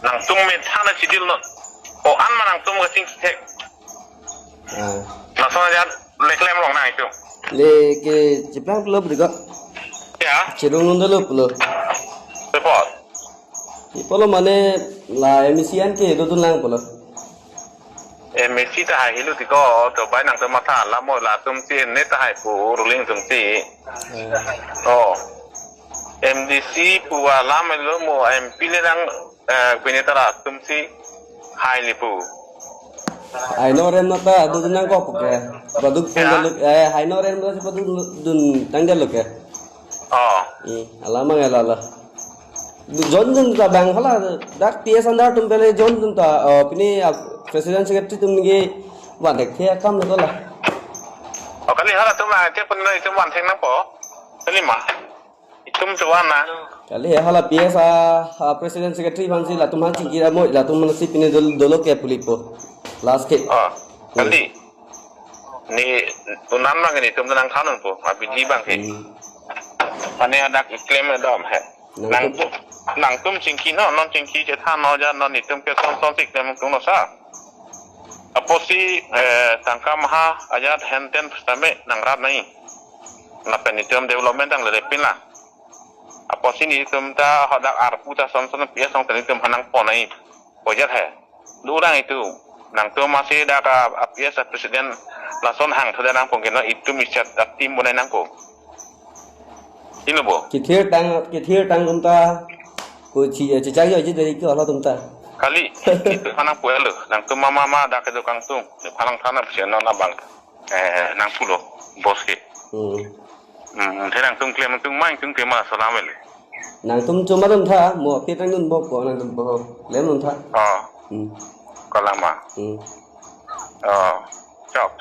nang tum met hana chidil no o an ma nang tum ga sing thek na so ja leklem long nang itu le ke jepang lo brigo ya chirung nunda lo pulo report polo mane la emisian ke do lang polo Messi ta hai hilu tiko to bai nang to matha la mo la tum ti ne ta hai pu ruling tum ti oh MDC pu wa la me lo mo MP le nang pinetara tum si hai li pu ai no rem nata do nang ko ke produk tanggal lo ai no rem do produk dun tanggal lo ke oh alama ngala jon jun ta bang hala dak ps andar tum pele jon jun ta pini president secretary tum nge wa dek the kam lo la kali hala tum la te pun lai tum wan theng nang po kali ma tum chuan na kali hala ps president secretary bang si la tum han chi kira mo la tum si pini dolo ke pulipo last ke kali ni tunan bang ni tum nang khanon po ma biji bang ke pane ada claim dom he nang tum chingki no non chingki je tha no ja non ni tum ke son tik tem tum no sa aposi tangka maha ajat henten same nang rat nai na penitum development ang le pin la aposi ni tum ta hodak arpu ta son pia song tani tum hanang po nai pojat he durang itu nang tum masih da ka apia sa presiden la son hang thoda nang pong no itu misat tim bunai nang ko ini bo kithir tang tum ta ko chi chai yo ji dari ko hala tum ta kali itu hanang puel nang tum mama da ke dokang tum hanang thana psian na bang nang pulo bos ke thế nang tum klem tum mai tum tema salam le nang tum chuma tum tha mo ke tang nun bo ko nang tum bo lem nun tha kalama chọc